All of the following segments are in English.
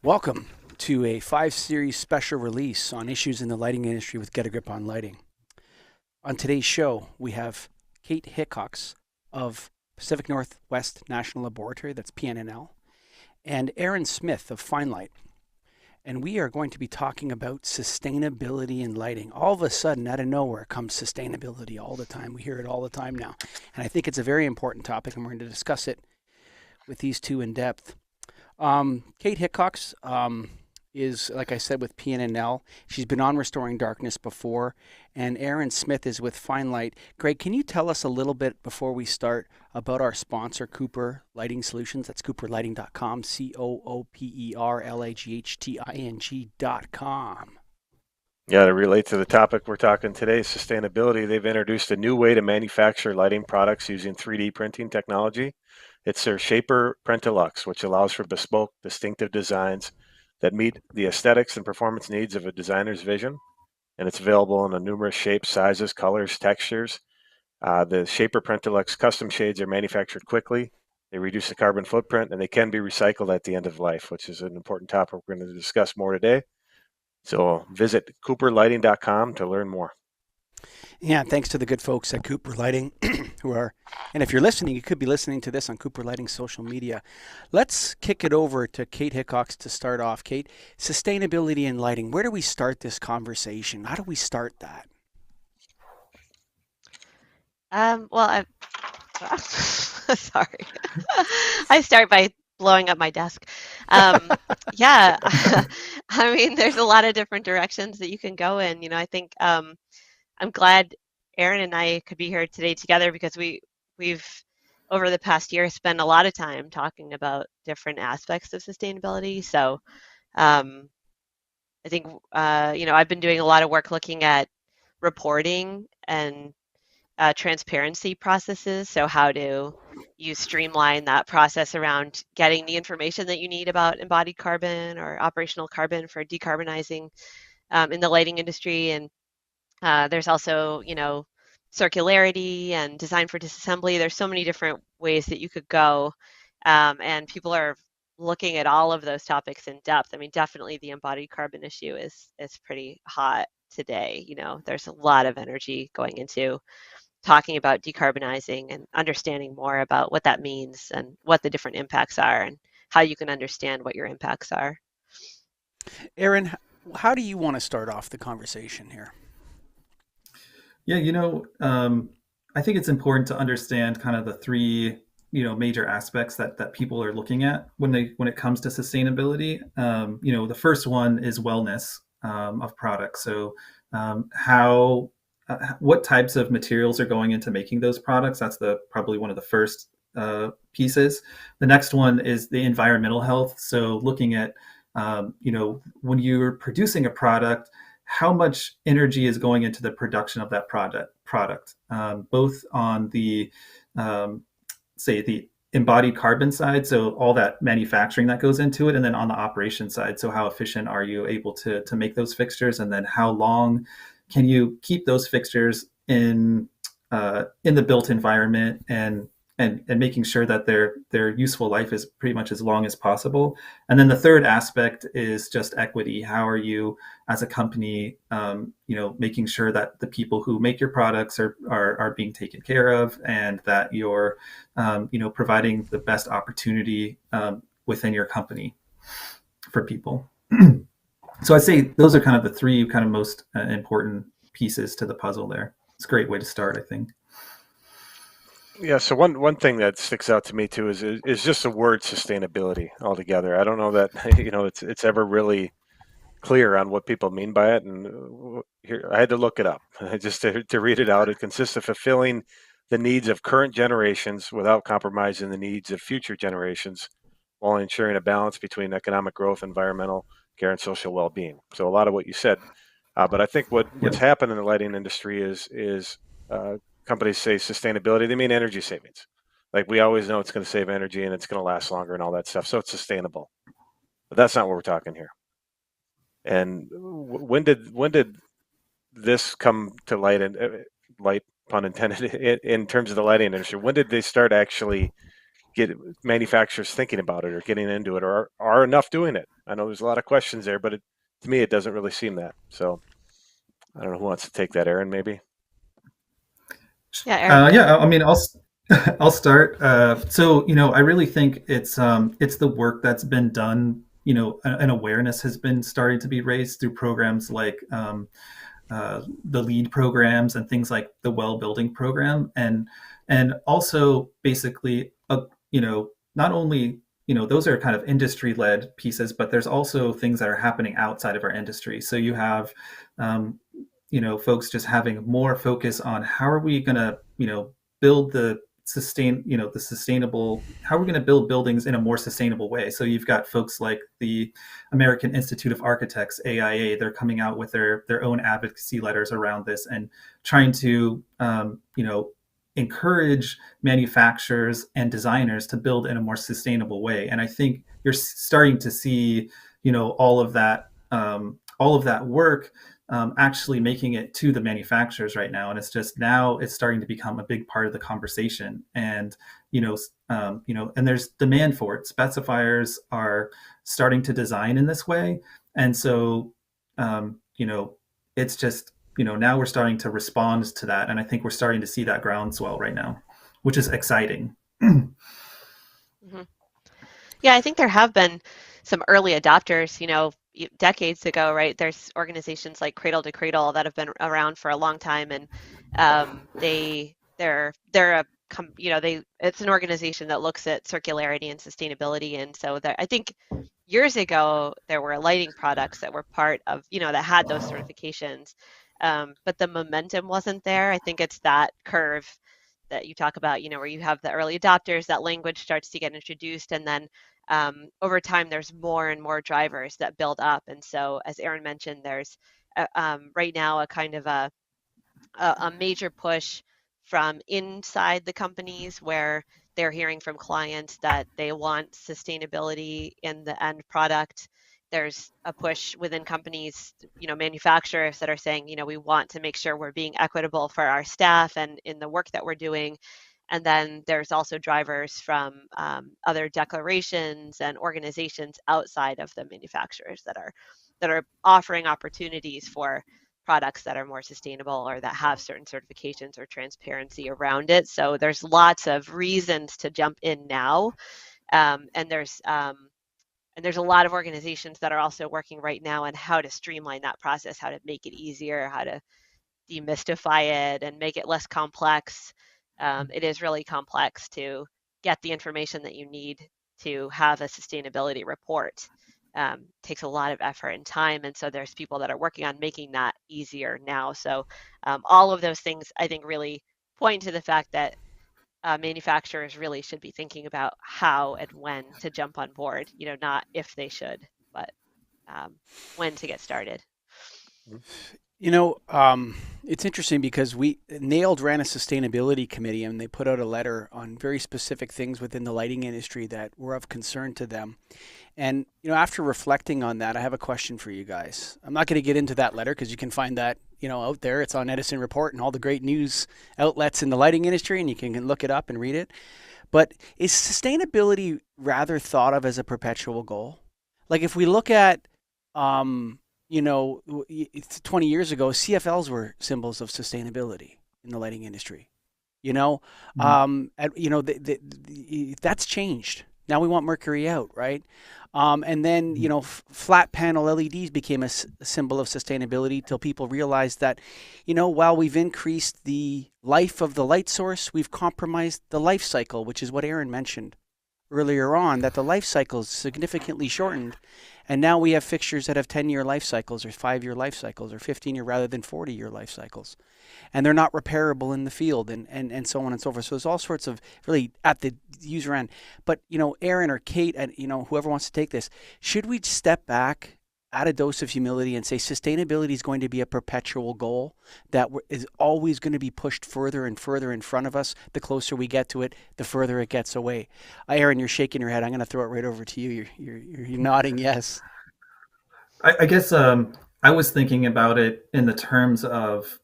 Welcome to a 5 series special release on issues in the lighting industry with Get a Grip on Lighting. On today's show, we have Kate Hickcox of Pacific Northwest National Laboratory, that's PNNL, and Aaron Smith of FineLight. And we are going to be talking about sustainability in lighting. All of a sudden, out of nowhere, comes sustainability all the time. We hear it all the time now. And I think it's a very important topic, and we're going to discuss it with these two in depth. Kate Hickcox is, like I said, with PNNL. She's been on Restoring Darkness before, and Aaron Smith is with FineLight. Greg, can you tell us a little bit before we start about our sponsor, Cooper Lighting Solutions? That's cooperlighting.com, COOPERLIGHTING.com. Yeah, to relate to the topic we're talking today, sustainability, they've introduced a new way to manufacture lighting products using 3D printing technology. It's their Shaper Print-Deluxe, which allows for bespoke, distinctive designs that meet the aesthetics and performance needs of a designer's vision. And it's available in a numerous shapes, sizes, colors, textures. The Shaper Print-Deluxe custom shades are manufactured quickly. They reduce the carbon footprint, and they can be recycled at the end of life, which is an important topic we're going to discuss more today. So visit cooperlighting.com to learn more. Yeah, thanks to the good folks at Cooper Lighting who are, and if you're listening, you could be listening to this on Cooper Lighting social media. Let's kick it over to Kate Hickcox to start off. Kate, sustainability in lighting. Where do we start this conversation? How do we start that? Well, sorry. I start by blowing up my desk. Yeah, I mean, there's a lot of different directions that you can go in. I think I'm glad Aaron and I could be here today together because we've over the past year spent a lot of time talking about different aspects of sustainability. So I think I've been doing a lot of work looking at reporting and transparency processes. So how do you streamline that process around getting the information that you need about embodied carbon or operational carbon for decarbonizing in the lighting industry? And there's also, circularity and design for disassembly. There's so many different ways that you could go. And people are looking at all of those topics in depth. I mean, definitely the embodied carbon issue is pretty hot today. There's a lot of energy going into talking about decarbonizing and understanding more about what that means and what the different impacts are and how you can understand what your impacts are. Aaron, how do you want to start off the conversation here? Yeah, I think it's important to understand kind of the three, major aspects that people are looking at when it comes to sustainability. The first one is wellness of products. So, what types of materials are going into making those products? That's probably one of the first pieces. The next one is the environmental health. So, looking at, when you're producing a product, how much energy is going into the production of that product, both on the, say, the embodied carbon side, so all that manufacturing that goes into it, and then on the operation side, so how efficient are you able to make those fixtures, and then how long can you keep those fixtures in the built environment and making sure that their useful life is pretty much as long as possible. And then the third aspect is just equity. How are you as a company, making sure that the people who make your products are being taken care of, and that you're, providing the best opportunity within your company for people. So I'd say those are kind of the three kind of most important pieces to the puzzle there. It's a great way to start, I think. Yeah, so one thing that sticks out to me too is just the word sustainability altogether. I don't know that it's ever really clear on what people mean by it, and here I had to look it up just to read it out. It consists of fulfilling the needs of current generations without compromising the needs of future generations, while ensuring a balance between economic growth, environmental care, and social well-being. So a lot of what you said, but I think what's happened in the lighting industry is companies say sustainability, they mean energy savings. Like we always know it's going to save energy and it's going to last longer and all that stuff. So it's sustainable. But that's not what we're talking here. And when did this come to light, and light pun intended, in terms of the lighting industry? When did they start actually get manufacturers thinking about it or getting into it, or are enough doing it? I know there's a lot of questions there, but to me, it doesn't really seem that. So I don't know who wants to take that, Aaron, maybe. Yeah, Aaron. Yeah, I mean, I'll start. So, I really think it's the work that's been done. An awareness has been starting to be raised through programs like the LEAD programs and things like the Well Building program, and also basically, not only those are kind of industry led pieces, but there's also things that are happening outside of our industry. So you have folks just having more focus on how are we going to build the sustainable, how are we going to build buildings in a more sustainable way. So you've got folks like the American Institute of Architects, AIA. They're coming out with their own advocacy letters around this and trying to encourage manufacturers and designers to build in a more sustainable way. And I think you're starting to see all of that work actually making it to the manufacturers right now, and it's starting to become a big part of the conversation. And and there's demand for it. Specifiers are starting to design in this way, and so it's just now we're starting to respond to that, and I think we're starting to see that groundswell right now, which is exciting. Mm-hmm. Yeah, I think there have been some early adopters, decades ago, right? There's organizations like Cradle to Cradle that have been around for a long time, and it's an organization that looks at circularity and sustainability. And so I think years ago there were lighting products that were part of, that had those certifications, but the momentum wasn't there. I think it's that curve that you talk about, where you have the early adopters, that language starts to get introduced, and then over time there's more and more drivers that build up. And so, as Aaron mentioned, there's right now a kind of a major push from inside the companies, where they're hearing from clients that they want sustainability in the end product. There's a push within companies, manufacturers that are saying, we want to make sure we're being equitable for our staff and in the work that we're doing. And then there's also drivers from other declarations and organizations outside of the manufacturers that are offering opportunities for products that are more sustainable or that have certain certifications or transparency around it. So there's lots of reasons to jump in now, and there's a lot of organizations that are also working right now on how to streamline that process, how to make it easier, how to demystify it and make it less complex. It is really complex to get the information that you need to have a sustainability report. Takes a lot of effort and time, and so there's people that are working on making that easier now. So all of those things, I think, really point to the fact that manufacturers really should be thinking about how and when to jump on board, not if they should, but when to get started. It's interesting because NAILD ran a sustainability committee, and they put out a letter on very specific things within the lighting industry that were of concern to them. And, after reflecting on that, I have a question for you guys. I'm not going to get into that letter because you can find that, out there. It's on Edison Report and all the great news outlets in the lighting industry, and you can look it up and read it. But is sustainability rather thought of as a perpetual goal? Like if we look at, 20 years ago, CFLs were symbols of sustainability in the lighting industry. That's changed. Now we want mercury out, right? And then, flat panel LEDs became a symbol of sustainability till people realized that, while we've increased the life of the light source, we've compromised the life cycle, which is what Aaron mentioned earlier on, that the life cycle is significantly shortened. And now we have fixtures that have 10-year life cycles or 5-year life cycles or 15-year rather than 40-year life cycles. And they're not repairable in the field and so on and so forth. So there's all sorts of really at the user end. But, Aaron or Kate and, whoever wants to take this, should we step back, add a dose of humility and say sustainability is going to be a perpetual goal that is always going to be pushed further and further in front of us? The closer we get to it, the further it gets away. Aaron, you're shaking your head. I'm going to throw it right over to you. You're nodding yes. I guess I was thinking about it in the terms of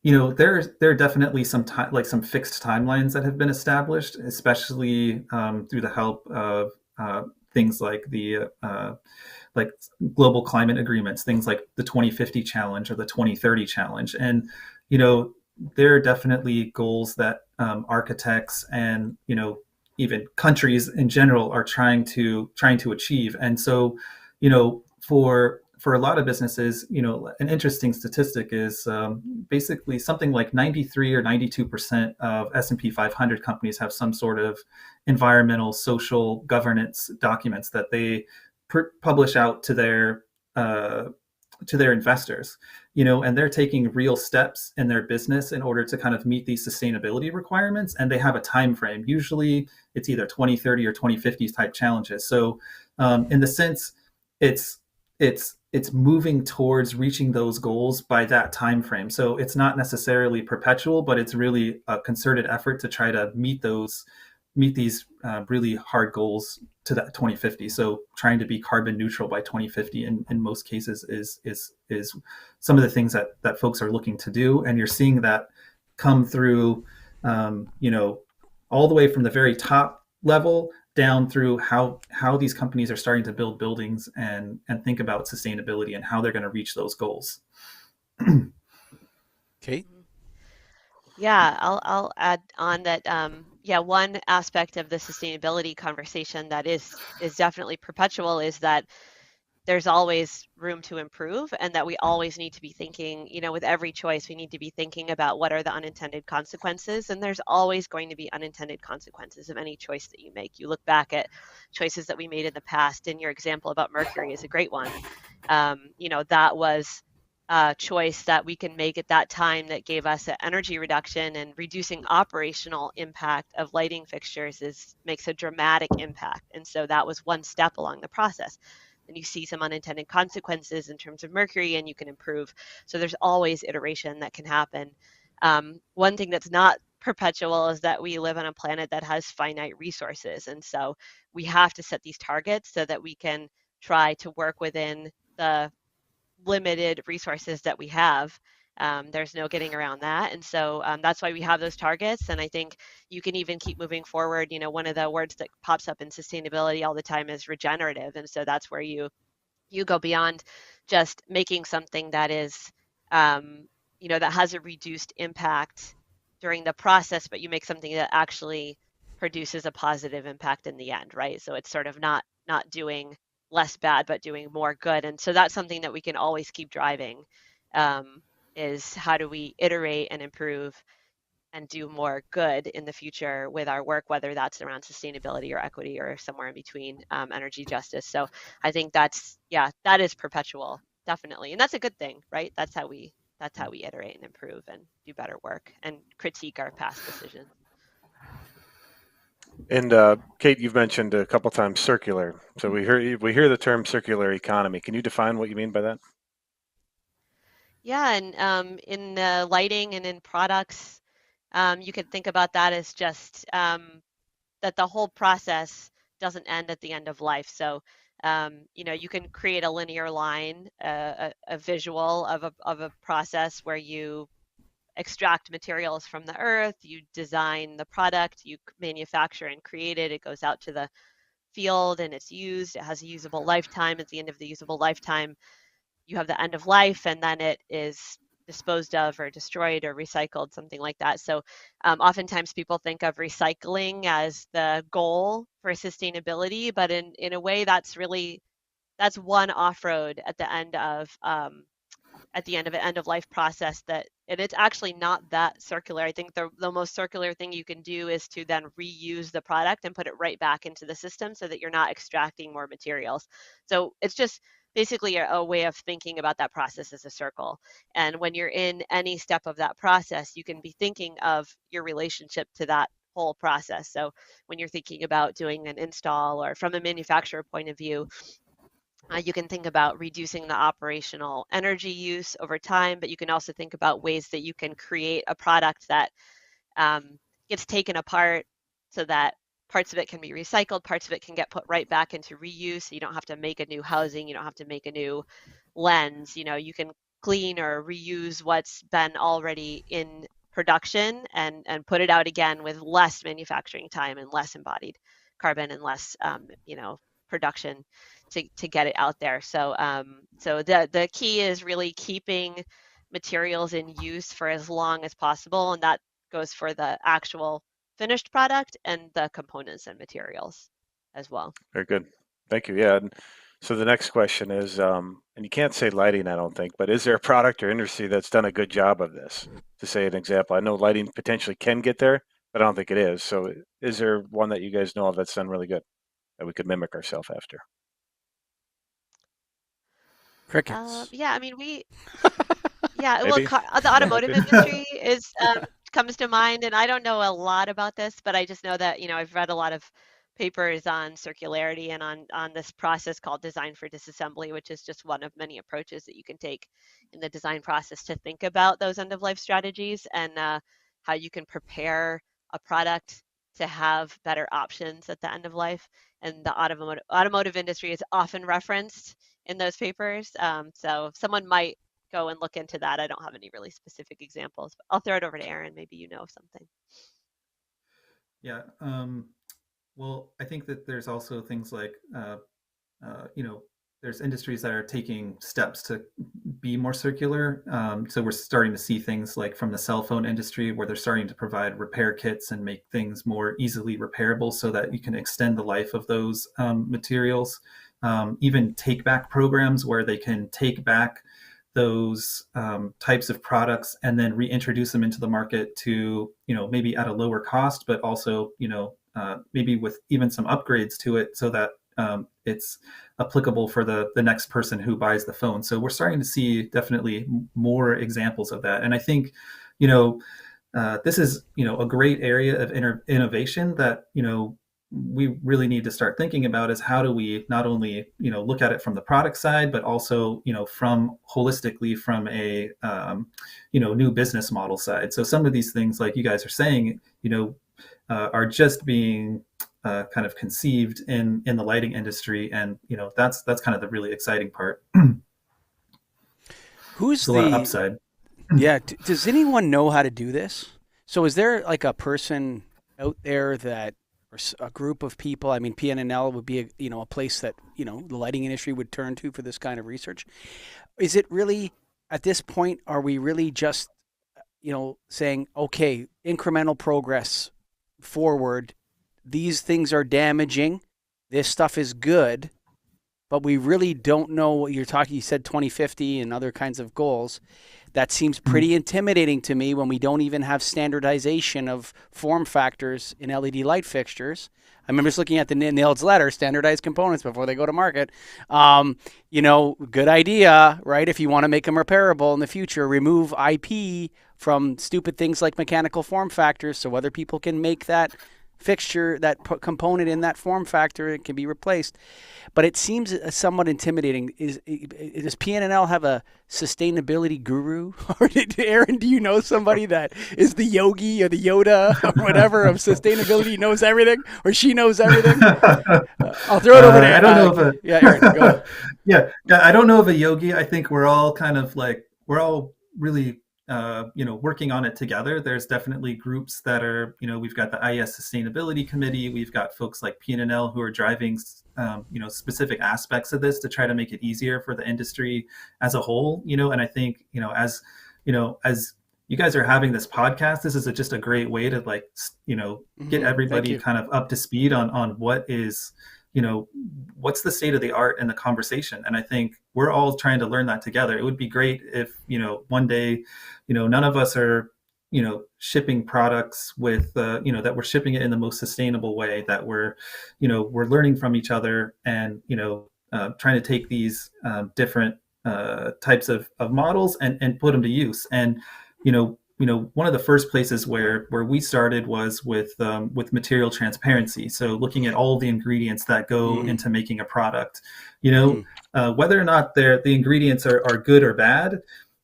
there are definitely some some fixed timelines that have been established, especially through the help of things like the like global climate agreements, things like the 2050 challenge or the 2030 challenge. And there are definitely goals that architects and even countries in general are trying to achieve. And so for a lot of businesses, an interesting statistic is basically something like 93 or 92% of S&P 500 companies have some sort of environmental, social governance documents that they publish out to their investors, and they're taking real steps in their business in order to kind of meet these sustainability requirements, and they have a time frame. Usually it's either 2030 or 2050 type challenges. So in the sense, it's moving towards reaching those goals by that time frame. So it's not necessarily perpetual, but it's really a concerted effort to try to meet these really hard goals to that 2050. So trying to be carbon neutral by 2050 in most cases is some of the things that folks are looking to do. And you're seeing that come through, all the way from the very top level down through how these companies are starting to build buildings and think about sustainability and how they're going to reach those goals. Kate? Yeah, I'll add on that. One aspect of the sustainability conversation that is definitely perpetual is that there's always room to improve, and that we always need to be thinking, with every choice, we need to be thinking about what are the unintended consequences. And there's always going to be unintended consequences of any choice that you make. You look back at choices that we made in the past, and your example about mercury is a great one. That was a choice that we can make at that time that gave us an energy reduction, and reducing operational impact of lighting fixtures makes a dramatic impact. And so that was one step along the process. And you see some unintended consequences in terms of mercury, and you can improve. So there's always iteration that can happen. One thing that's not perpetual is that we live on a planet that has finite resources. And so we have to set these targets so that we can try to work within the limited resources that we have. There's no getting around that. And so that's why we have those targets. And I think you can even keep moving forward. One of the words that pops up in sustainability all the time is regenerative. And so that's where you go beyond just making something that is, that has a reduced impact during the process, but you make something that actually produces a positive impact in the end, right? So it's sort of not doing less bad, but doing more good. And so that's something that we can always keep driving, is how do we iterate and improve and do more good in the future with our work, whether that's around sustainability or equity or somewhere in between, energy justice. So I think that is perpetual, definitely. And that's a good thing, right? That's how we iterate and improve and do better work and critique our past decisions. And Kate, you've mentioned a couple times circular. So we hear the term circular economy. Can you define what you mean by that? Yeah, and in lighting and in products, you could think about that as just that the whole process doesn't end at the end of life. So you can create a linear line, a visual of a process where you extract materials from the earth, you design the product, you manufacture and create it, it goes out to the field and it's used, it has a usable lifetime. At the end of the usable lifetime, you have the end of life, and then it is disposed of or destroyed or recycled, something like that. So oftentimes people think of recycling as the goal for sustainability, but in a way that's one off-road at the end of an end of life process, and it's actually not that circular. I think the most circular thing you can do is to then reuse the product and put it right back into the system so that you're not extracting more materials. So it's just basically a way of thinking about that process as a circle. And when you're in any step of that process, you can be thinking of your relationship to that whole process. So when you're thinking about doing an install, or from a manufacturer point of view, you can think about reducing the operational energy use over time, but you can also think about ways that you can create a product that gets taken apart so that parts of it can be recycled, parts of it can get put right back into reuse. So you don't have to make a new housing, you don't have to make a new lens. You can clean or reuse what's been already in production and put it out again with less manufacturing time and less embodied carbon and less production to get it out there. So the key is really keeping materials in use for as long as possible, and that goes for the actual finished product and the components and materials as well. Very good. Thank you. Yeah. And so the next question is, and you can't say lighting, I don't think, but is there a product or industry that's done a good job of this? To say an example, I know lighting potentially can get there, but I don't think it is. So is there one that you guys know of that's done really good that we could mimic ourselves after? Crickets. Yeah, I mean, yeah, Maybe. well, the automotive industry is comes to mind, and I don't know a lot about this, but I just know that I've read a lot of papers on circularity and on this process called design for disassembly, which is just one of many approaches that you can take in the design process to think about those end of life strategies and how you can prepare a product to have better options at the end of life. And the automotive industry is often referenced in those papers. So someone might go and look into that. I don't have any really specific examples, but I'll throw it over to Aaron. Maybe you know something. Yeah. Well, I think that there's also things like, there's industries that are taking steps to be more circular. So we're starting to see things like from the cell phone industry where they're starting to provide repair kits and make things more easily repairable so that you can extend the life of those materials. Even take back programs where they can take back those types of products and then reintroduce them into the market to, maybe at a lower cost, but also, maybe with even some upgrades to it so that it's applicable for the next person who buys the phone. So we're starting to see definitely more examples of that. And I think, this is, a great area of innovation that, we really need to start thinking about is how do we not only, look at it from the product side, but also, from holistically from a, new business model side. So some of these things, like you guys are saying, are just being kind of conceived in the lighting industry. And, that's kind of the really exciting part. Who's a lot of upside. Yeah. Does anyone know how to do this? So is there like a person out there that, or a group of people? I mean, PNNL would be a place that, the lighting industry would turn to for this kind of research. Is it really, at this point, are we really just, saying, okay, incremental progress forward, these things are damaging, this stuff is good, but we really don't know what you're talking. You said 2050 and other kinds of goals. That seems pretty intimidating to me when we don't even have standardization of form factors in LED light fixtures. I remember just looking at the NILD's letter, standardized components before they go to market. Good idea, right? If you want to make them repairable in the future, remove IP from stupid things like mechanical form factors so other people can make that fixture, that component in that form factor, it can be replaced. But it seems somewhat intimidating. Does PNNL have a sustainability guru? Or Aaron, do you know somebody that is the yogi or the Yoda or whatever of sustainability, knows everything, or she knows everything? I'll throw it over to Aaron. I don't know if yeah, Aaron, go ahead. yeah, I don't know of a yogi. I think we're all kind of like, we're all really working on it together. There's definitely groups that are, we've got the IES Sustainability Committee. We've got folks like PNNL who are driving, specific aspects of this to try to make it easier for the industry as a whole. And I think, as you guys are having this podcast, this is just a great way to get everybody kind of up to speed on what is, what's the state of the art in the conversation. And I think we're all trying to learn that together. It would be great if, one day, none of us are, shipping products with, that we're shipping it in the most sustainable way, that we're learning from each other and, trying to take these different types of models and put them to use. And, one of the first places where we started was with material transparency. So looking at all the ingredients that go into making a product, whether or not the ingredients are good or bad,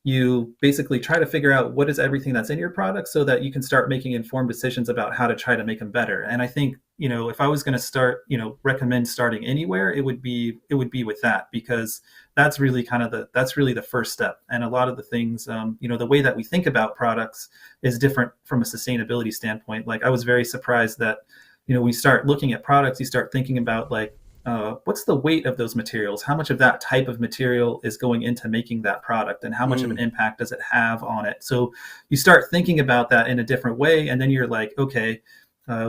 you basically try to figure out what is everything that's in your product so that you can start making informed decisions about how to try to make them better. And I think if I was going to start, recommend starting anywhere, it would be with that, because that's really the first step. And a lot of the things, the way that we think about products is different from a sustainability standpoint. Like, I was very surprised that, we start looking at products, you start thinking about, like, what's the weight of those materials? How much of that type of material is going into making that product, and how much of an impact does it have on it? So you start thinking about that in a different way, and then you're like, okay,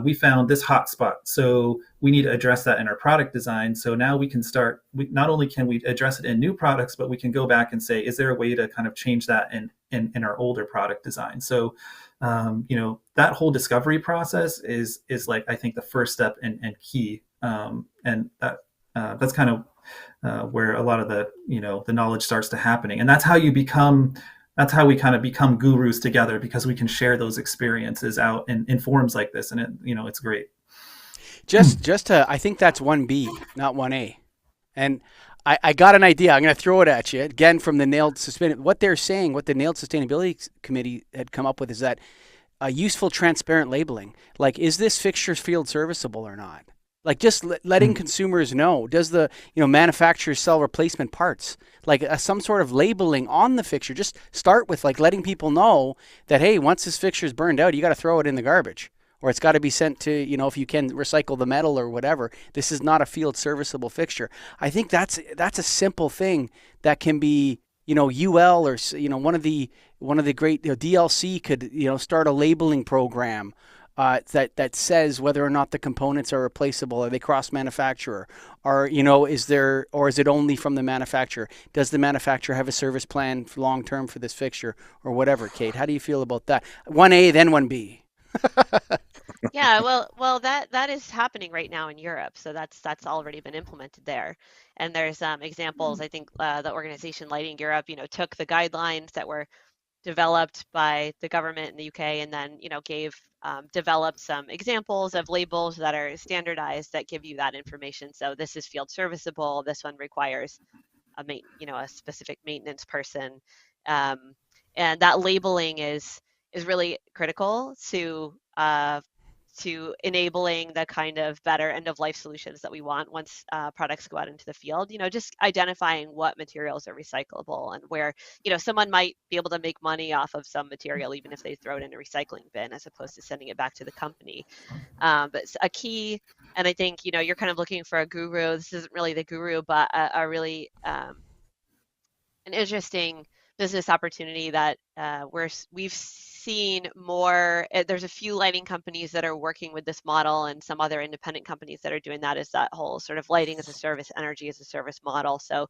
we found this hot spot, so we need to address that in our product design. So now we can start, not only can we address it in new products, but we can go back and say, is there a way to kind of change that in our older product design? So, that whole discovery process is like, I think, the first step and key. And that's kind of where a lot of the knowledge starts to happening. And that's how we kind of become gurus together, because we can share those experiences out in forums like this. And it's great. I think that's 1B, not 1A. And I got an idea. I'm going to throw it at you again from the Nailed Sustainability. What they're saying, what the Nailed Sustainability Committee had come up with, is that useful, transparent labeling. Like, is this fixture field serviceable or not? Like, just letting consumers know. Does the manufacturer sell replacement parts? Like, some sort of labeling on the fixture. Just start with, like, letting people know that, hey, once this fixture is burned out, you got to throw it in the garbage, or it's got to be sent to, if you can recycle the metal or whatever. This is not a field serviceable fixture. I think that's a simple thing that can be, UL or one of the great DLC could start a labeling program. That says whether or not the components are replaceable, are they cross-manufacturer, or is it only from the manufacturer? Does the manufacturer have a service plan for long-term for this fixture, or whatever? Kate, how do you feel about that? 1A, then 1B. Yeah, well, that is happening right now in Europe, so that's already been implemented there. And there's examples. I think the organization Lighting Europe, took the guidelines that were developed by the government in the UK, and then developed some examples of labels that are standardized that give you that information. So this is field serviceable. This one requires a specific maintenance person, and that labeling is really critical to enabling the kind of better end-of-life solutions that we want once products go out into the field. Just identifying what materials are recyclable, and where, someone might be able to make money off of some material, even if they throw it in a recycling bin, as opposed to sending it back to the company. But it's a key, and I think, you're kind of looking for a guru. This isn't really the guru, but a really an interesting business opportunity that we've seen more. There's a few lighting companies that are working with this model, and some other independent companies that are doing that, is that whole sort of lighting as a service, energy as a service model. So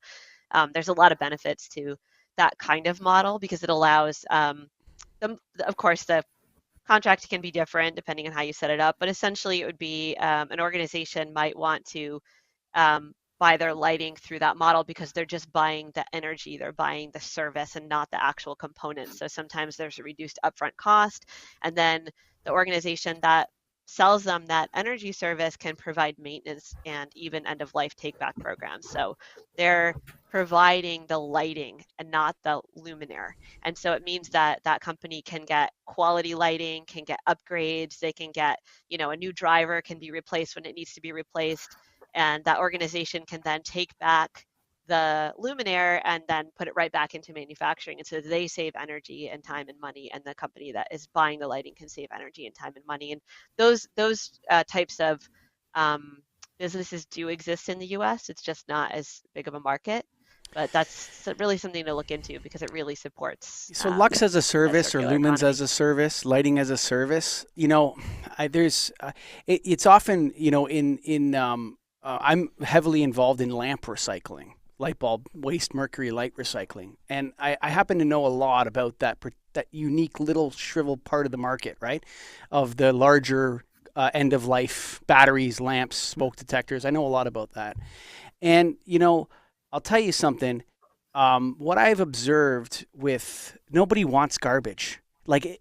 there's a lot of benefits to that kind of model, because it allows of course, the contract can be different depending on how you set it up, but essentially it would be an organization might want to buy their lighting through that model, because they're just buying the energy, they're buying the service and not the actual components. So sometimes there's a reduced upfront cost, and then the organization that sells them that energy service can provide maintenance and even end-of-life take-back programs. So they're providing the lighting and not the luminaire. And so it means that that company can get quality lighting, can get upgrades, they can get, a new driver can be replaced when it needs to be replaced. And that organization can then take back the luminaire and then put it right back into manufacturing. And so they save energy and time and money, and the company that is buying the lighting can save energy and time and money. And those types of businesses do exist in the US. It's just not as big of a market. But that's really something to look into, because it really supports. So Lux as a service, or lumens as a service, lighting as a service. It's often I'm heavily involved in lamp recycling, light bulb waste, mercury light recycling, and I happen to know a lot about that unique little shriveled part of the market, right? Of the larger end of life batteries, lamps, smoke detectors. I know a lot about that, and I'll tell you something. What I've observed with nobody wants garbage. Like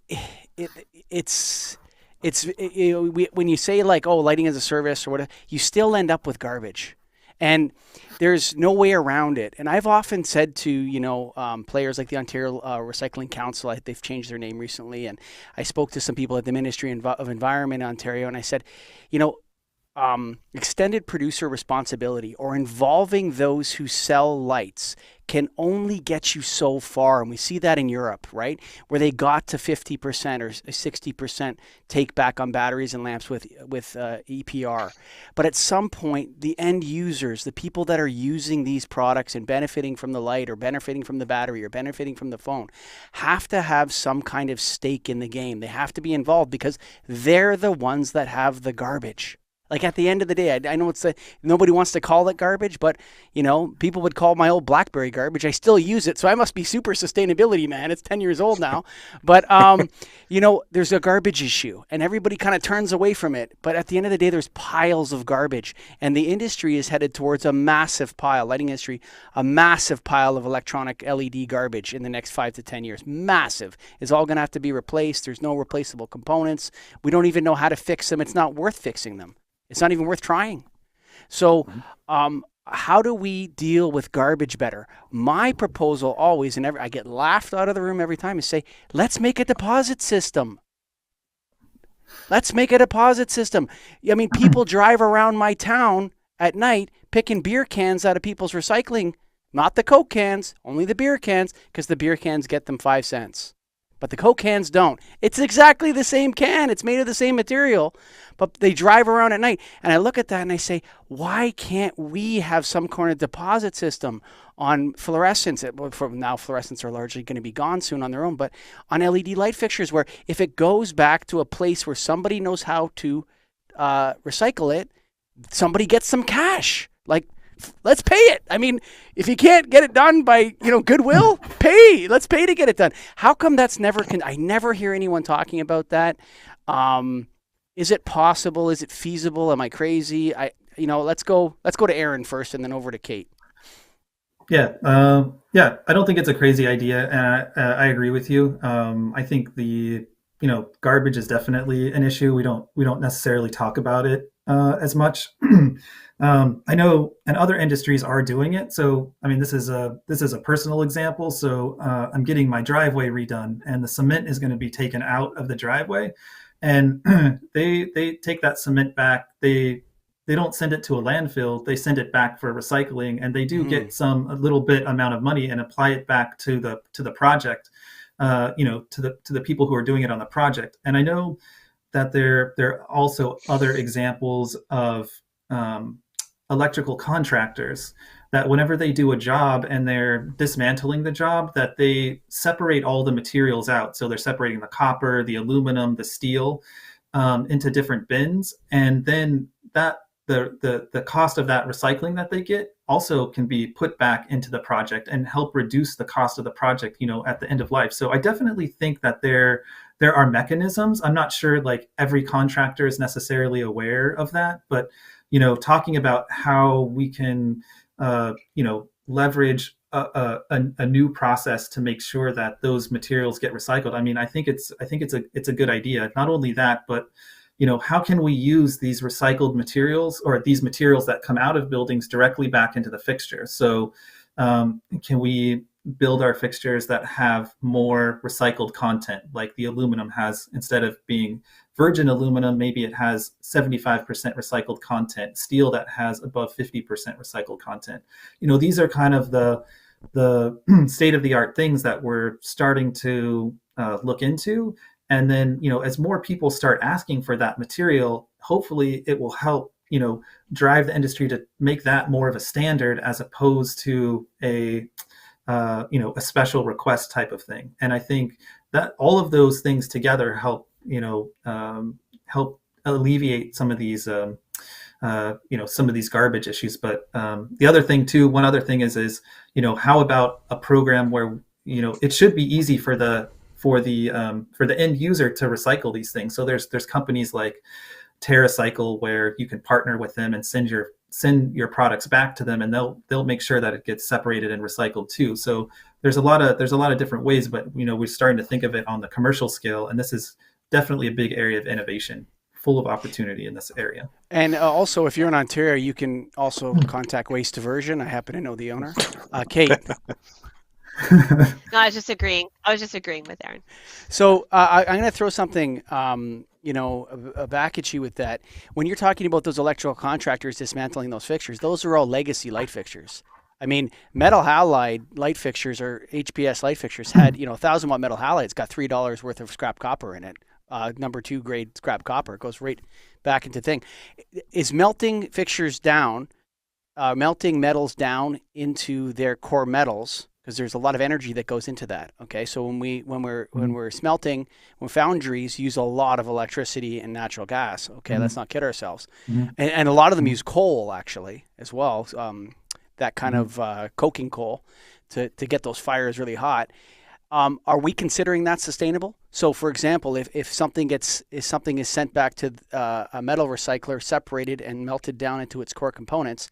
it's when you say, like, oh, lighting as a service or whatever, you still end up with garbage, and there's no way around it. And I've often said to players like the Ontario Recycling Council, they've changed their name recently, and I spoke to some people at the Ministry of Environment in Ontario, and I said, extended producer responsibility or involving those who sell lights can only get you so far. And we see that in Europe, right? Where they got to 50% or 60% take back on batteries and lamps with EPR. But at some point, the end users, the people that are using these products and benefiting from the light or benefiting from the battery or benefiting from the phone, have to have some kind of stake in the game. They have to be involved because they're the ones that have the garbage. Like at the end of the day, I know nobody wants to call it garbage, but people would call my old BlackBerry garbage. I still use it, so I must be super sustainability, man. It's 10 years old now, but there's a garbage issue, and everybody kind of turns away from it. But at the end of the day, there's piles of garbage, and the industry is headed towards a massive pile, lighting industry, a massive pile of electronic LED garbage in the next 5 to 10 years. Massive. It's all going to have to be replaced. There's no replaceable components. We don't even know how to fix them. It's not worth fixing them. It's not even worth trying. So how do we deal with garbage better? My proposal always, and I get laughed out of the room every time, is say, let's make a deposit system. Let's make a deposit system. I mean, people drive around my town at night picking beer cans out of people's recycling, not the Coke cans, only the beer cans, because the beer cans get them 5 cents. But the Coke cans don't. It's exactly the same can. It's made of the same material, but they drive around at night. And I look at that and I say, why can't we have some kind of deposit system on fluorescents? Now fluorescents are largely going to be gone soon on their own, but on LED light fixtures where if it goes back to a place where somebody knows how to recycle it, somebody gets some cash. Like, let's pay it. I mean, if you can't get it done by, goodwill, pay. Let's pay to get it done. How come that's I never hear anyone talking about that. Is it possible? Is it feasible? Am I crazy? Let's go to Aaron first and then over to Kate. Yeah. I don't think it's a crazy idea. And I agree with you. I think the garbage is definitely an issue. We don't necessarily talk about it as much. I know, and other industries are doing it. So, I mean, this is a personal example. So, I'm getting my driveway redone, and the cement is going to be taken out of the driveway, and they take that cement back. They don't send it to a landfill. They send it back for recycling, and they do get a little bit amount of money and apply it back to the project. To the people who are doing it on the project. And I know that there are also other examples of electrical contractors that whenever they do a job and they're dismantling the job, that they separate all the materials out. So they're separating the copper, the aluminum, the steel into different bins, and then that the cost of that recycling that they get also can be put back into the project and help reduce the cost of the project, at the end of life. So I definitely think that there are mechanisms. I'm not sure like every contractor is necessarily aware of that, but talking about how we can leverage a new process to make sure that those materials get recycled. I mean, I think it's a good idea. Not only that, but how can we use these recycled materials or these materials that come out of buildings directly back into the fixture? So can we build our fixtures that have more recycled content, like the aluminum has? Instead of being virgin aluminum, maybe it has 75% recycled content, steel that has above 50% recycled content. These are kind of the state-of-the-art things that we're starting to look into. And then, as more people start asking for that material, hopefully it will help, drive the industry to make that more of a standard as opposed to a special request type of thing. And I think that all of those things together help, help alleviate some of these, some of these garbage issues. But the other thing too, one other thing is, how about a program where, it should be easy for the end user to recycle these things. So there's companies like TerraCycle where you can partner with them and send your products back to them, and they'll make sure that it gets separated and recycled too. So there's a lot of different ways, but we're starting to think of it on the commercial scale, and this is definitely a big area of innovation, full of opportunity in this area. And also, if you're in Ontario, you can also contact Waste Diversion. I happen to know the owner, Kate. No, I was just agreeing with Aaron. So I'm going to throw something, back at you with that. When you're talking about those electrical contractors dismantling those fixtures, those are all legacy light fixtures. I mean, metal halide light fixtures or HPS light fixtures had, 1,000-watt metal halide's got $3 worth of scrap copper in it. Number 2 grade scrap copper. It goes right back into thing. Is melting fixtures down, melting metals down into their core metals, because there's a lot of energy that goes into that. Okay, so when we're smelting, when foundries use a lot of electricity and natural gas. Okay, let's not kid ourselves. And a lot of them use coal actually as well. That kind of coking coal to get those fires really hot. Are we considering that sustainable? So, for example, if something is sent back to a metal recycler, separated and melted down into its core components,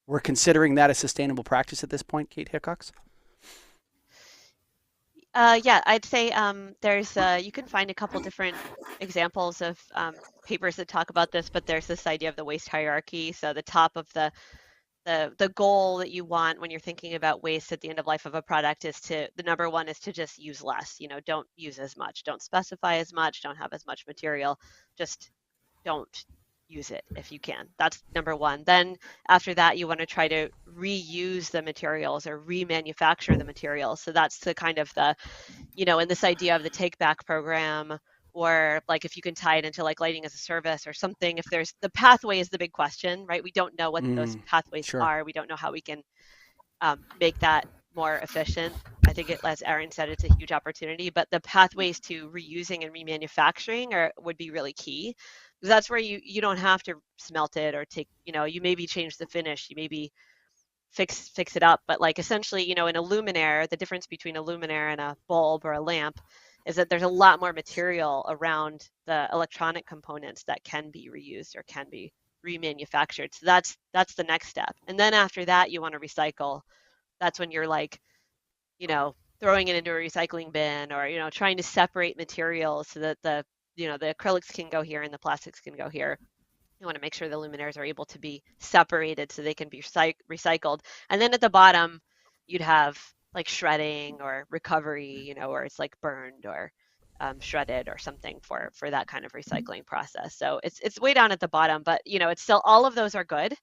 we're considering that a sustainable practice at this point, Kate Hickcox? Yeah, I'd say there's you can find a couple different examples of papers that talk about this, but there's this idea of the waste hierarchy. So the top of the goal that you want when you're thinking about waste at the end of life of a product is the number one is to just use less. Don't use as much, don't specify as much, don't have as much material, just don't use it if you can. That's number one. Then after that, you want to try to reuse the materials or remanufacture the materials. So that's the kind of in this idea of the take back program, or like if you can tie it into like lighting as a service or something. If there's the pathway is the big question, right? We don't know what those pathways are. We don't know how we can make that more efficient. I think as Aaron said, it's a huge opportunity, but the pathways to reusing and remanufacturing would be really key. Because that's where you don't have to smelt it or take, you maybe change the finish, you maybe fix it up. But like essentially, in a luminaire, the difference between a luminaire and a bulb or a lamp is that there's a lot more material around the electronic components that can be reused or can be remanufactured. So that's the next step. And then after that, you want to recycle. That's when you're like, throwing it into a recycling bin, or, trying to separate materials so that the acrylics can go here and the plastics can go here. You want to make sure the luminaires are able to be separated so they can be recycled. And then at the bottom, you'd have like shredding or recovery, where it's like burned or shredded or something for that kind of recycling process. So it's way down at the bottom, but it's still, all of those are good.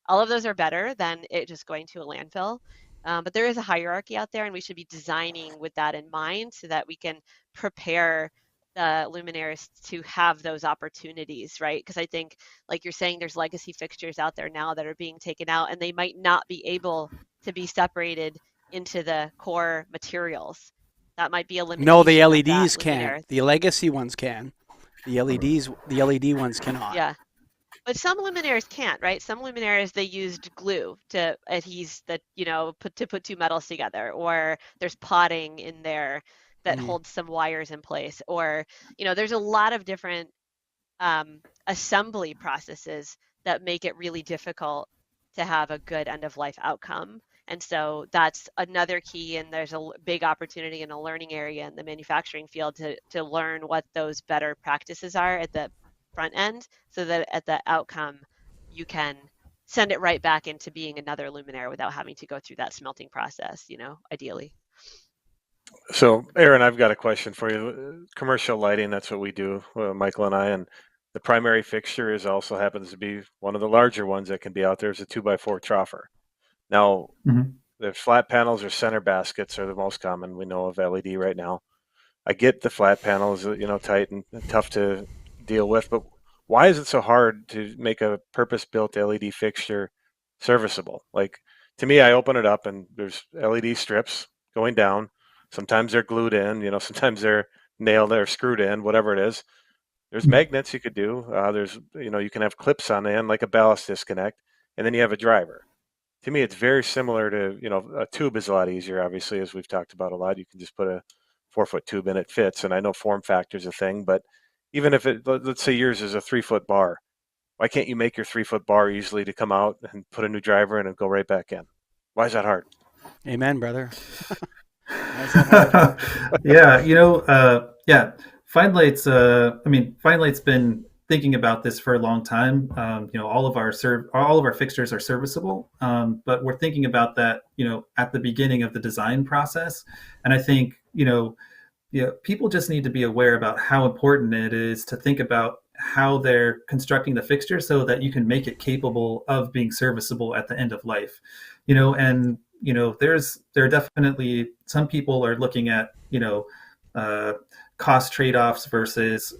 All of those are better than it just going to a landfill. But there is a hierarchy out there, and we should be designing with that in mind so that we can prepare the luminaires to have those opportunities, right? Because I think, like you're saying, there's legacy fixtures out there now that are being taken out, and they might not be able to be separated into the core materials. That might be a limitation. No, the LEDs can. The legacy ones can. The LED ones cannot. Yeah. But some luminaires can't, right? Some luminaires, they used glue to adhese to put two metals together, or there's potting in there that holds some wires in place, or there's a lot of different assembly processes that make it really difficult to have a good end of life outcome. And so that's another key, and there's a big opportunity in a learning area in the manufacturing field to learn what those better practices are at the front end, so that at the outcome you can send it right back into being another luminaire without having to go through that smelting process, ideally. So, Aaron, I've got a question for you. Commercial lighting, that's what we do, Michael and I, and the primary fixture also happens to be one of the larger ones that can be out there. Is a 2x4 troffer. Now, the flat panels or center baskets are the most common. We know of LED right now. I get the flat panels, tight and tough to deal with, but why is it so hard to make a purpose-built LED fixture serviceable? Like, to me, I open it up and there's LED strips going down. Sometimes they're glued in, sometimes they're nailed or screwed in, whatever it is. There's magnets you could do. There's, you can have clips on the end, like a ballast disconnect, and then you have a driver. To me, it's very similar to, a tube is a lot easier, obviously, as we've talked about a lot. You can just put a 4-foot tube in, it fits. And I know form factor is a thing, but even if let's say yours is a 3-foot bar, why can't you make your 3-foot bar easily to come out and put a new driver in and go right back in? Why is that hard? Amen, brother. Yeah, Fine Light's been thinking about this for a long time. All of our fixtures are serviceable, but we're thinking about that, at the beginning of the design process. And I think, people just need to be aware about how important it is to think about how they're constructing the fixture so that you can make it capable of being serviceable at the end of life. And there are definitely some people are looking at cost trade-offs versus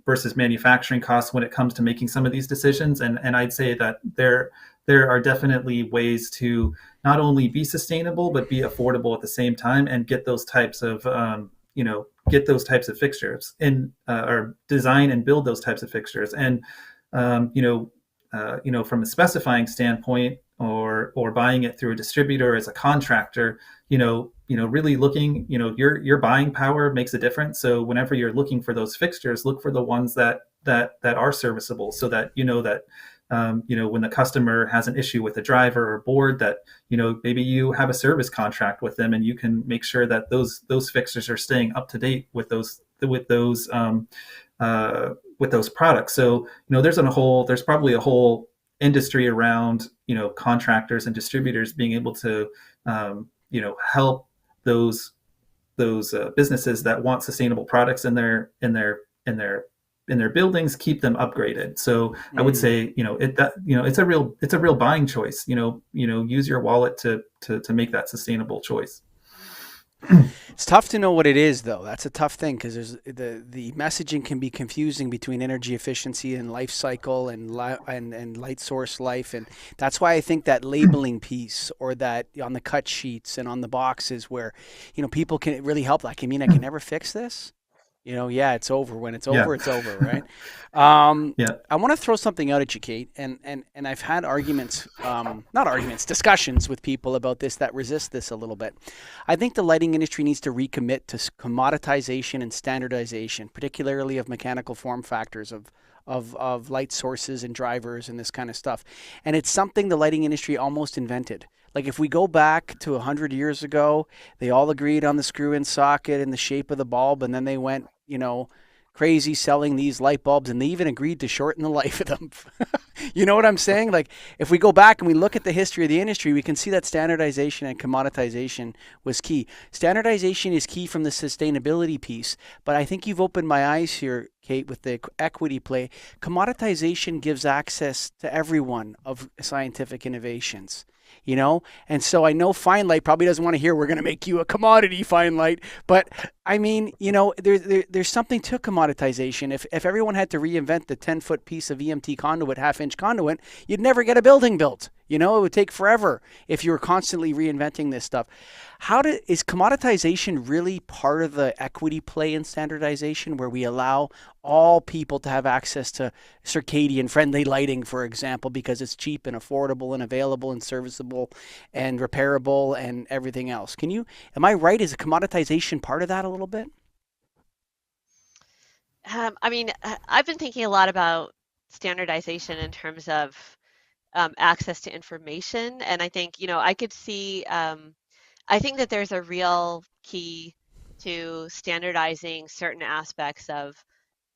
versus manufacturing costs when it comes to making some of these decisions. And I'd say that there are definitely ways to not only be sustainable but be affordable at the same time and get those types of fixtures and or design and build those types of fixtures. And from a specifying standpoint or buying it through a distributor as a contractor, really looking, your buying power makes a difference. So whenever you're looking for those fixtures, look for the ones that are serviceable, so that when the customer has an issue with a driver or board, that maybe you have a service contract with them and you can make sure that those fixtures are staying up to date with those products. So there's probably a whole industry around contractors and distributors being able to help those businesses that want sustainable products in their buildings, keep them upgraded. So I would say it's a real buying choice. Use your wallet to make that sustainable choice. It's tough to know what it is, though. That's a tough thing, because there's the messaging can be confusing between energy efficiency and life cycle and light source life, and that's why I think that labeling piece, or that on the cut sheets and on the boxes, where people can really help. Like, I can never fix this. It's over. When it's over, It's over, right? I want to throw something out at you, Kate, and I've had discussions with people about this that resist this a little bit. I think the lighting industry needs to recommit to commoditization and standardization, particularly of mechanical form factors of light sources and drivers and this kind of stuff. And it's something the lighting industry almost invented. Like, if we go back to 100 years ago, they all agreed on the screw-in socket and the shape of the bulb, and then they went, crazy selling these light bulbs, and they even agreed to shorten the life of them. You know what I'm saying? Like, if we go back and we look at the history of the industry, we can see that standardization and commoditization was key. Standardization is key from the sustainability piece, but I think you've opened my eyes here, Kate, with the equity play. Commoditization gives access to everyone of scientific innovations. And so I know Fine Light probably doesn't want to hear we're going to make you a commodity, Fine Light, but there's something to commoditization. If everyone had to reinvent the 10-foot piece of EMT conduit, half-inch conduit, you'd never get a building built. It would take forever if you were constantly reinventing this stuff. Is commoditization really part of the equity play in standardization, where we allow all people to have access to circadian friendly lighting, for example, because it's cheap and affordable and available and serviceable and repairable and everything else? Am I right? Is a commoditization part of that a little bit? I've been thinking a lot about standardization in terms of access to information, and I think I could see. I think that there's a real key to standardizing certain aspects of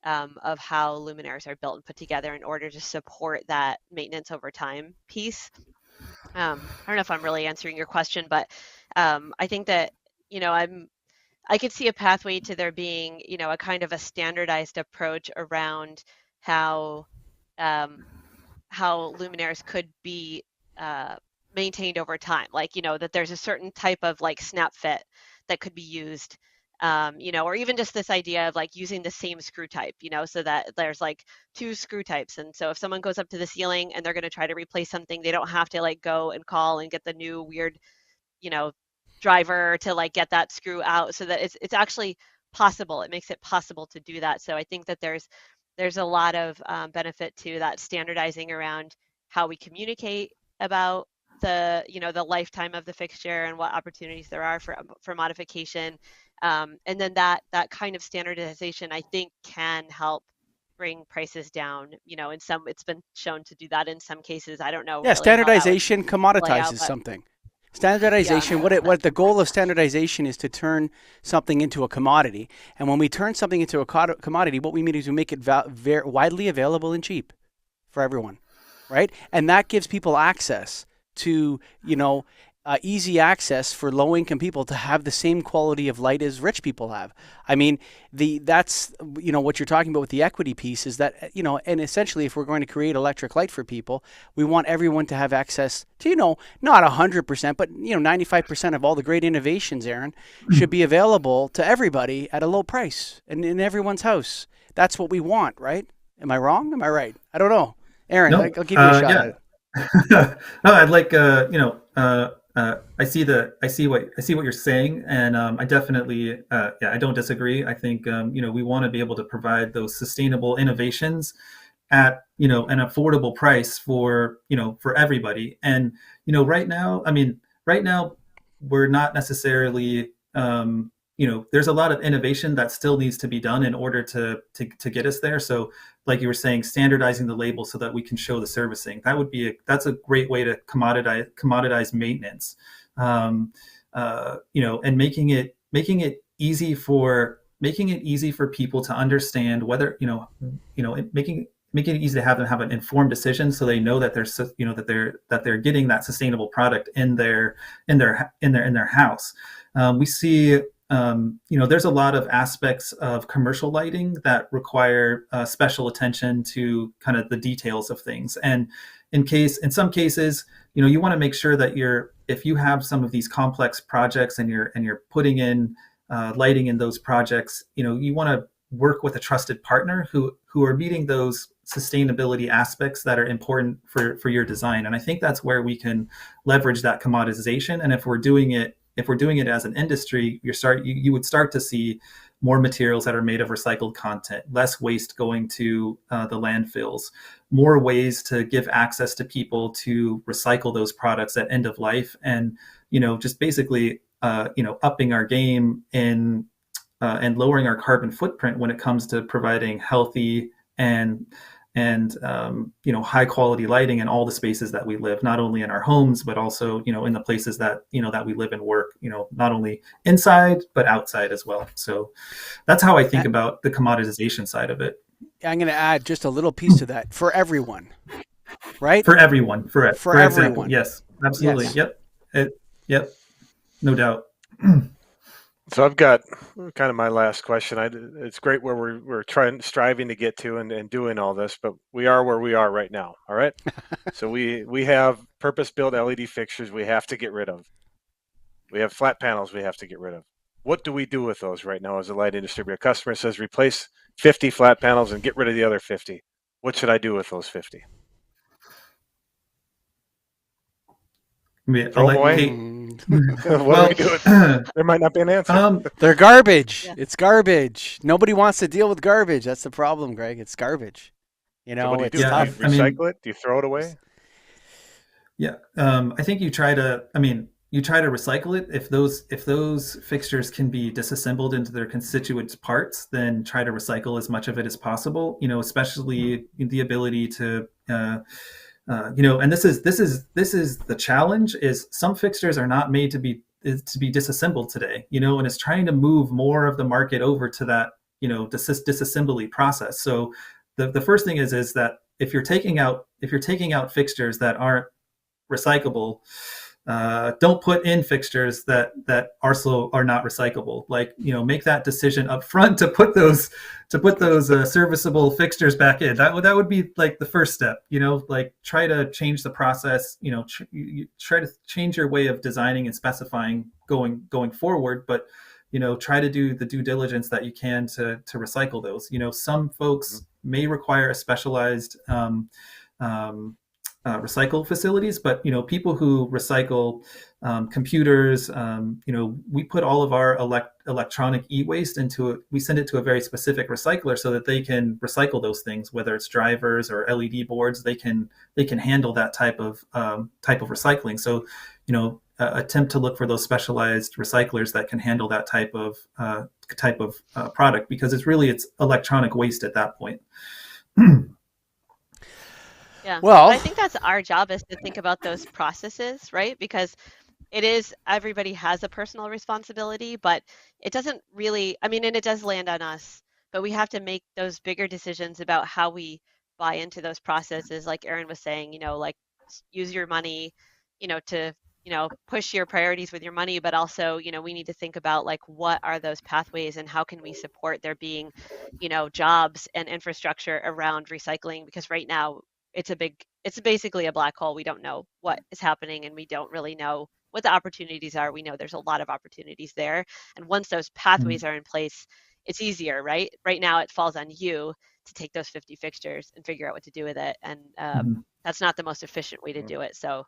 how luminaires are built and put together in order to support that maintenance over time piece. I don't know if I'm really answering your question, but I think that I could see a pathway to there being a kind of a standardized approach around how luminaires could be maintained over time, like that there's a certain type of like snap fit that could be used, or even just this idea of like using the same screw type, so that there's like two screw types, and so if someone goes up to the ceiling and they're going to try to replace something, they don't have to like go and call and get the new weird driver to like get that screw out, so that it's actually possible. It makes it possible to do that. So I think that there's a lot of benefit to that standardizing around how we communicate about the lifetime of the fixture and what opportunities there are for modification, and then that kind of standardization, I think, can help bring prices down. It's been shown to do that in some cases. I don't know. Yeah, really standardization commoditizes something. Standardization, what the goal of standardization is to turn something into a commodity. And when we turn something into a commodity, what we mean is we make it very widely available and cheap for everyone, right? And that gives people access to, easy access for low-income people to have the same quality of light as rich people have. I mean, that's what you're talking about with the equity piece is that, and essentially if we're going to create electric light for people, we want everyone to have access to, not 100%, but, 95% of all the great innovations, Aaron, should be available to everybody at a low price and in everyone's house. That's what we want, right? Am I wrong? Am I right? I don't know. Aaron, No, I'll give you a shot. Yeah. No, I'd like, I see what you're saying, and I definitely, I don't disagree. I think, we want to be able to provide those sustainable innovations at, an affordable price for everybody. And, right now we're not necessarily, there's a lot of innovation that still needs to be done in order to get us there. So like you were saying, standardizing the label so that we can show the servicing, that's a great way to commoditize maintenance, and making it easy for people to understand whether, making it easy to have them have an informed decision so they know that they're getting that sustainable product in their house. We see, there's a lot of aspects of commercial lighting that require special attention to kind of the details of things. And in some cases, you want to make sure that if you have some of these complex projects and you're putting in lighting in those projects, you want to work with a trusted partner who are meeting those sustainability aspects that are important for your design. And I think that's where we can leverage that commoditization. And if we're doing it as an industry, you would start to see more materials that are made of recycled content, less waste going to the landfills, more ways to give access to people to recycle those products at end of life, and just basically upping our game and lowering our carbon footprint when it comes to providing healthy and high quality lighting in all the spaces that we live, not only in our homes, but also, in the places that, that we live and work, not only inside, but outside as well. So that's how I think about the commoditization side of it. I'm going to add just a little piece to that for everyone, right? For everyone, for everyone. Example. Yes, absolutely. Yes. Yep. No doubt. So I've got kind of my last question. It's great where we're striving to get to and doing all this, but we are where we are right now. All right. So we have purpose-built LED fixtures we have to get rid of. We have flat panels we have to get rid of. What do we do with those right now as a lighting distributor? A customer says replace 50 flat panels and get rid of the other 50. What should I do with those 50? Throw them away? What do we do with them? There might not be an answer. They're garbage. Yeah. It's garbage. Nobody wants to deal with garbage. That's the problem, Greg. It's garbage. So what do you do? It's tough. Do you recycle it? Do you throw it away? Yeah. I think you try to recycle it. If those fixtures can be disassembled into their constituent parts, then try to recycle as much of it as possible, especially the ability to, and this is the challenge, is some fixtures are not made to be disassembled today, and it's trying to move more of the market over to that, disassembly process. So the first thing is that if you're taking out fixtures that aren't recyclable, don't put in fixtures that also are not recyclable. Like, make that decision up front to put those serviceable fixtures back in. That would be like the first step. Like, try to change the process. Try to change your way of designing and specifying going forward. But try to do the due diligence that you can to recycle those. Some folks may require a specialized recycle facilities, but people who recycle computers, we put all of our electronic e-waste we send it to a very specific recycler so that they can recycle those things, whether it's drivers or LED boards. They can handle that type of recycling. So attempt to look for those specialized recyclers that can handle that type of product, because it's electronic waste at that point. Yeah. Well, I think that's our job, is to think about those processes, right? Because it is, everybody has a personal responsibility, but it doesn't really, I mean, and it does land on us, but we have to make those bigger decisions about how we buy into those processes. Like Aaron was saying, like use your money, to, push your priorities with your money, but also, we need to think about like what are those pathways and how can we support there being, jobs and infrastructure around recycling, because right now it's basically a black hole. We don't know what is happening and we don't really know what the opportunities are. We know there's a lot of opportunities there. And once those pathways are in place, it's easier, right? Right now, it falls on you to take those 50 fixtures and figure out what to do with it. And that's not the most efficient way to do it. So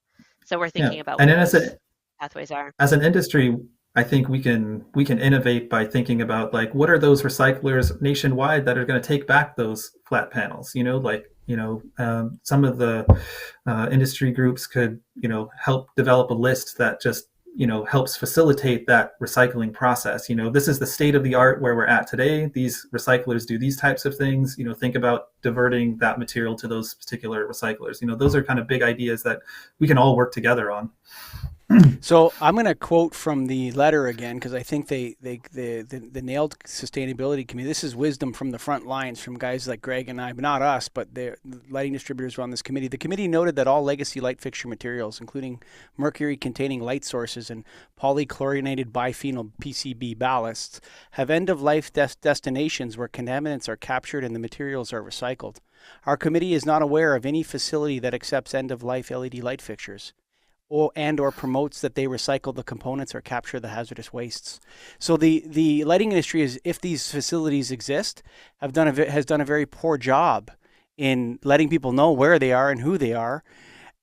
we're thinking about and what then those pathways are. as an industry, I think we can innovate by thinking about like what are those recyclers nationwide that are going to take back those flat panels. Some of the industry groups could help develop a list that just helps facilitate that recycling process. This is the state of the art where we're at today. These recyclers do these types of things. Think about diverting that material to those particular recyclers. Those are kind of big ideas that we can all work together on. So I'm going to quote from the letter again because I think they nailed sustainability committee. This is wisdom from the front lines from guys like Greg and I, but not us, but the lighting distributors were on this committee. The committee noted that all legacy light fixture materials, including mercury-containing light sources and polychlorinated biphenyl PCB ballasts, have end-of-life destinations where contaminants are captured and the materials are recycled. Our committee is not aware of any facility that accepts end-of-life LED light fixtures or promotes that they recycle the components or capture the hazardous wastes. So the lighting industry is, if these facilities exist, has done a very poor job in letting people know where they are and who they are,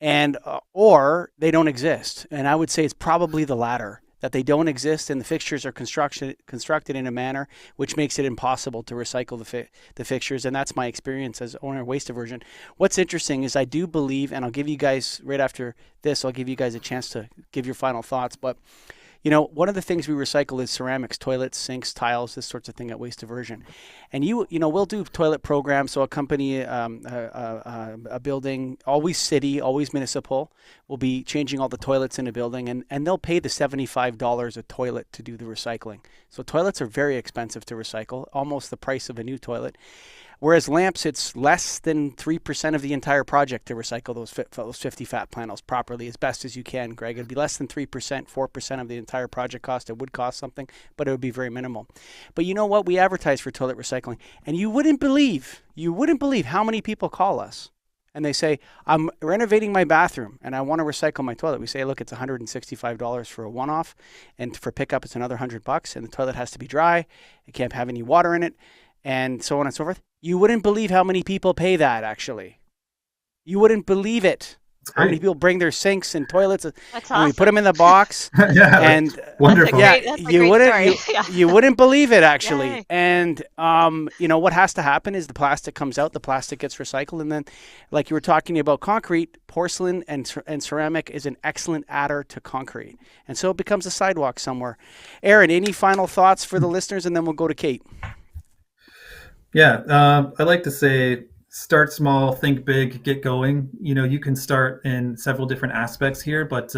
and or they don't exist. And I would say it's probably the latter, that they don't exist and the fixtures are constructed in a manner which makes it impossible to recycle the fixtures. And that's my experience as owner of Waste Diversion. What's interesting is I do believe, and I'll give you guys, right after this, I'll give you guys a chance to give your final thoughts, but one of the things we recycle is ceramics, toilets, sinks, tiles, this sorts of thing at Waste Diversion. And we'll do toilet programs. So a company, a building, always city, always municipal, will be changing all the toilets in a building, and they'll pay the $75 a toilet to do the recycling. So toilets are very expensive to recycle, almost the price of a new toilet. Whereas lamps, it's less than 3% of the entire project to recycle those 50 fat panels properly as best as you can, Greg. It'd be less than 3%, 4% of the entire project cost. It would cost something, but it would be very minimal. But you know what? We advertise for toilet recycling, and you wouldn't believe how many people call us. And they say, I'm renovating my bathroom and I want to recycle my toilet. We say, look, it's $165 for a one-off, and for pickup, it's another $100, and the toilet has to be dry. It can't have any water in it, and so on and so forth. You wouldn't believe how many people pay that, actually. You wouldn't believe it. How many people bring their sinks and toilets and we put them in the box. Yeah, and wonderful. You wouldn't believe it, actually. Yay. And what has to happen is the plastic comes out, the plastic gets recycled, and then, like you were talking about concrete, porcelain and ceramic is an excellent adder to concrete, and so it becomes a sidewalk somewhere. Aaron, any final thoughts for the listeners, and then we'll go to Kate. Yeah, I like to say, start small, think big, get going. You can start in several different aspects here, but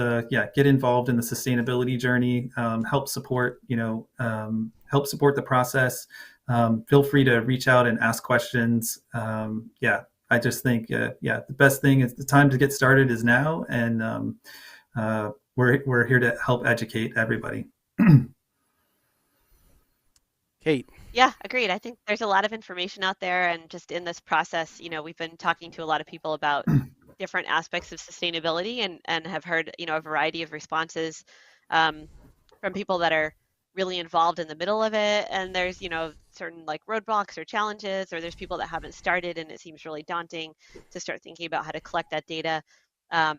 get involved in the sustainability journey. Help support the process. Feel free to reach out and ask questions. I just think the best thing is the time to get started is now, and we're here to help educate everybody. Kate. Yeah, agreed. I think there's a lot of information out there, and just in this process, we've been talking to a lot of people about different aspects of sustainability, and have heard, a variety of responses from people that are really involved in the middle of it. And there's, certain like roadblocks or challenges, or there's people that haven't started and it seems really daunting to start thinking about how to collect that data.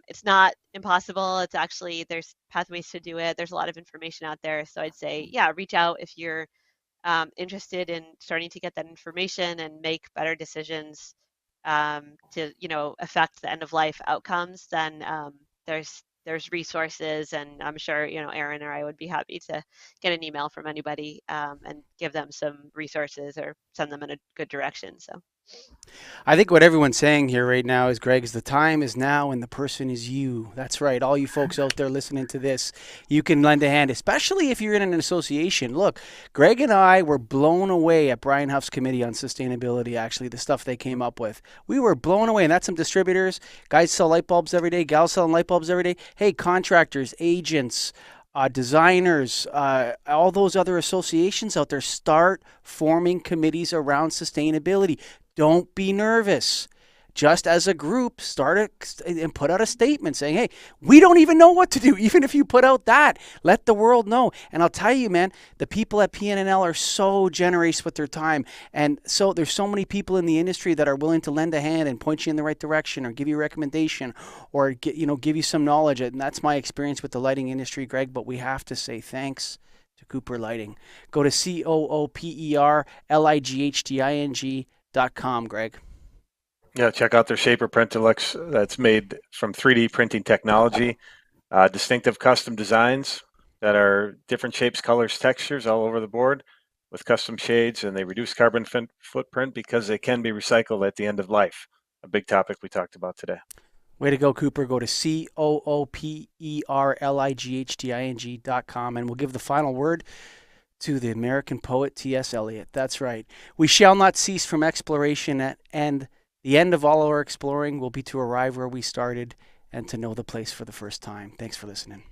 It's not impossible. It's actually, there's pathways to do it. There's a lot of information out there. So I'd say, reach out if you're interested in starting to get that information and make better decisions to affect the end of life outcomes. Then there's resources, and I'm sure Aaron or I would be happy to get an email from anybody and give them some resources or send them in a good direction. So I think what everyone's saying here right now is, Greg, is the time is now and the person is you. That's right. All you folks out there listening to this, you can lend a hand, especially if you're in an association. Look, Greg and I were blown away at Brian Huff's Committee on Sustainability, actually, the stuff they came up with. We were blown away, and that's some distributors. Guys sell light bulbs every day, gals selling light bulbs every day. Hey, contractors, agents, designers, all those other associations out there, start forming committees around sustainability. Don't be nervous. Just as a group, and put out a statement saying, hey, we don't even know what to do. Even if you put out that, let the world know. And I'll tell you, man, the people at PNNL are so generous with their time. And so there's so many people in the industry that are willing to lend a hand and point you in the right direction or give you a recommendation or give you some knowledge. And that's my experience with the lighting industry, Greg. But we have to say thanks to Cooper Lighting. Go to COOPERLIGHTING.com, Greg. Yeah, check out their Shaper Print Deluxe. That's made from 3D printing technology. Distinctive custom designs that are different shapes, colors, textures all over the board with custom shades, and they reduce carbon footprint because they can be recycled at the end of life. A big topic we talked about today. Way to go, Cooper. Go to COOPERLIGHTING.com, and we'll give the final word to the American poet T.S. Eliot. That's right. We shall not cease from exploration, and the end of all our exploring will be to arrive where we started and to know the place for the first time. Thanks for listening.